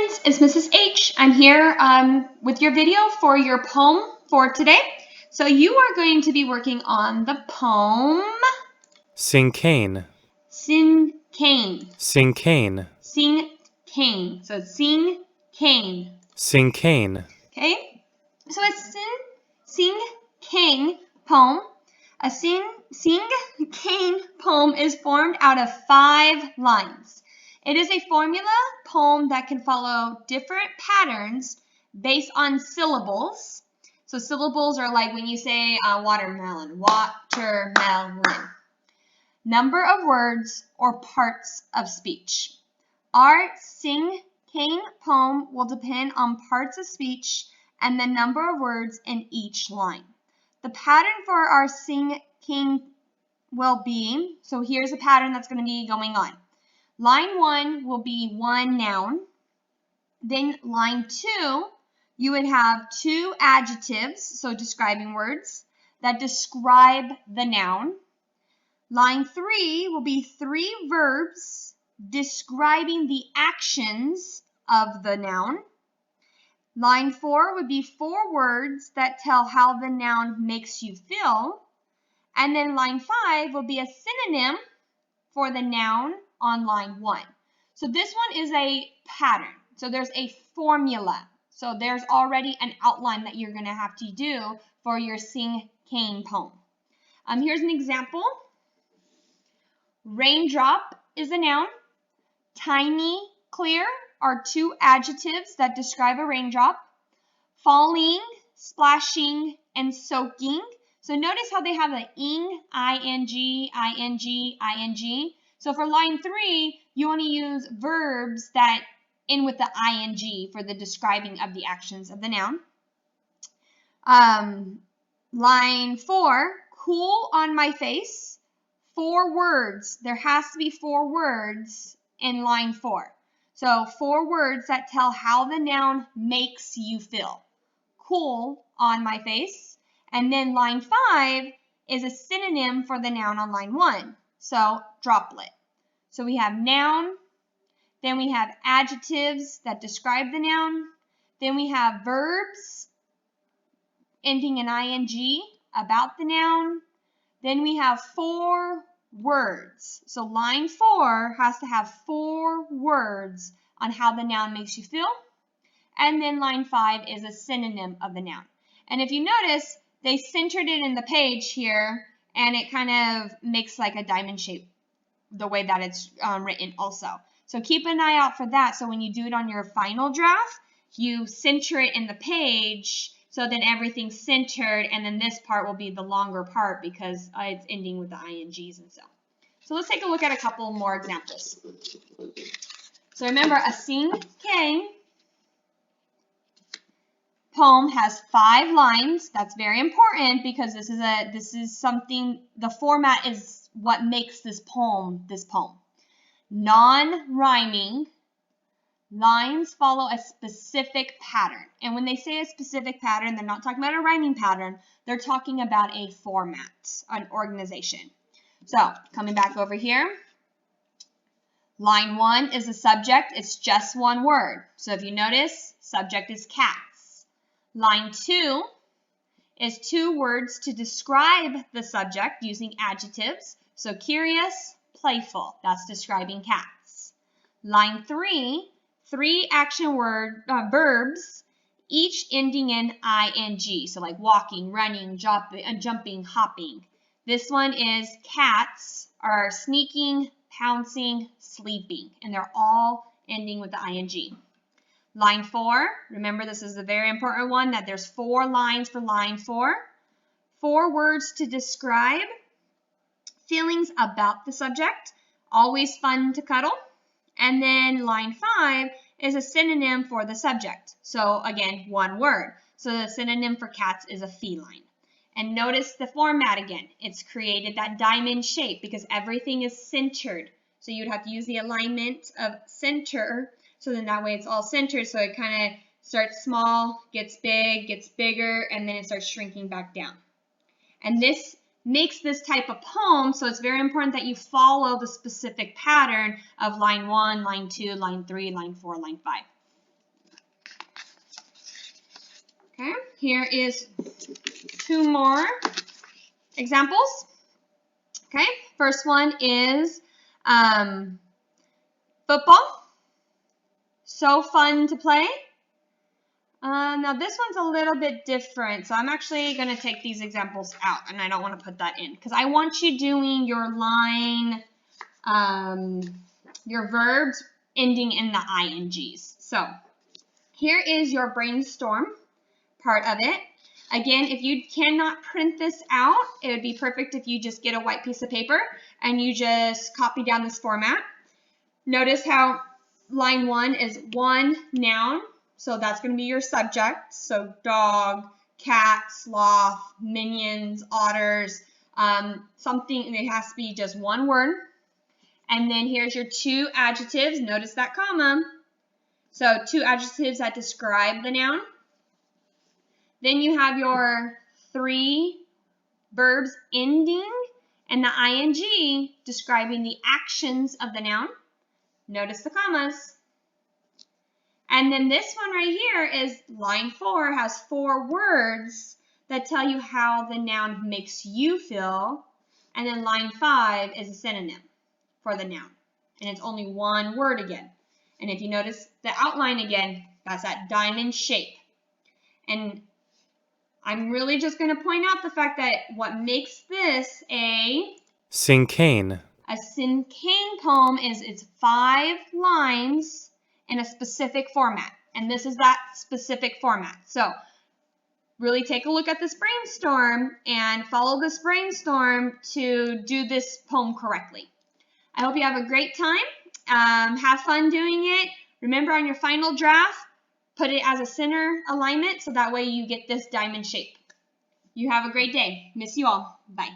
friends, it's Mrs. H. I'm here with your video for your poem for today. So you are going to be working on the poem Cinquain. Cinquain. Cinquain. Cinquain. So Cinquain. Cinquain. Okay? So it's Cinquain poem. A Cinquain poem is formed out of 5 lines. It is a formula poem that can follow different patterns based on syllables. So syllables are like when you say watermelon, watermelon. Number of words or parts of speech. Our Cinquain poem will depend on parts of speech and the number of words in each line. The pattern for our Cinquain will be, so here's a pattern that's going to be going on. Line 1 will be 1 noun. Then line 2, you would have 2 adjectives, so describing words, that describe the noun. Line 3 will be 3 verbs describing the actions of the noun. Line 4 would be 4 words that tell how the noun makes you feel. And then line 5 will be a synonym for the noun on line 1. So this one is a pattern. So there's a formula. So there's already an outline that you're going to have to do for your Cinquain poem. Here's an example. Raindrop is a noun. Tiny, clear are 2 adjectives that describe a raindrop. Falling, splashing, and soaking. So notice how they have an ing, ing, ing, ing. So for line 3, you want to use verbs that end with the ing for the describing of the actions of the noun. Line 4, cool on my face. 4 words. There has to be 4 words in line 4. So 4 words that tell how the noun makes you feel. Cool on my face. And then line 5 is a synonym for the noun on line 1. So droplet. So we have noun, then we have adjectives that describe the noun, then we have verbs ending in ing about the noun, then we have 4 words. So line 4 has to have 4 words on how the noun makes you feel, and then line 5 is a synonym of the noun. And if you notice, they centered it in the page here, and it kind of makes like a diamond shape the way that it's written also. So keep an eye out for that. So when you do it on your final draft, you center it in the page so then everything's centered, and then this part will be the longer part because it's ending with the ings and so. So let's take a look at a couple more examples. So remember, a Cinquain poem has 5 lines. That's very important because this is something, the format is what makes this poem. Non-rhyming lines follow a specific pattern. And when they say a specific pattern, they're not talking about a rhyming pattern. They're talking about a format, an organization. So coming back over here, line 1 is the subject. It's just 1 word. So if you notice, subject is cats. Line 2 is 2 words to describe the subject using adjectives. So curious, playful, that's describing cats. Line 3, 3 action verbs, each ending in ing. So like walking, running, jumping, hopping. This one is cats are sneaking, pouncing, sleeping, and they're all ending with the ing. Line 4, remember this is a very important one, that there's 4 lines for line 4. 4 words to describe feelings about the subject, always fun to cuddle. And then line 5 is a synonym for the subject. So again, 1 word. So the synonym for cats is a feline. And notice the format again. It's created that diamond shape because everything is centered. So you'd have to use the alignment of center. So then that way it's all centered. So it kind of starts small, gets big, gets bigger, and then it starts shrinking back down. And this makes this type of poem, so it's very important that you follow the specific pattern of line 1, line 2, line 3, line 4, line 5. Okay, here is 2 more examples. Okay, first one is football. So fun to play. Now this one's a little bit different, so I'm actually going to take these examples out, and I don't want to put that in because I want you doing your line, your verbs ending in the INGs. So here is your brainstorm part of it. Again, if you cannot print this out, it would be perfect if you just get a white piece of paper and you just copy down this format. Notice how line 1 is 1 noun, so that's going to be your subject. So dog, cat, sloth, minions, otters, something, it has to be just 1 word. And then here's your 2 adjectives. Notice that comma. So 2 adjectives that describe the noun. Then you have your 3 verbs ending and the ing describing the actions of the noun. Notice the commas. And then this one right here is line 4 has 4 words that tell you how the noun makes you feel. And then line 5 is a synonym for the noun. And it's only 1 word again. And if you notice the outline again, that's that diamond shape. And I'm really just going to point out the fact that what makes this a Cinquain. Cinquain poem is it's 5 lines in a specific format. And this is that specific format. So really take a look at this brainstorm and follow this brainstorm to do this poem correctly. I hope you have a great time. Have fun doing it. Remember on your final draft, put it as a center alignment so that way you get this diamond shape. You have a great day. Miss you all. Bye.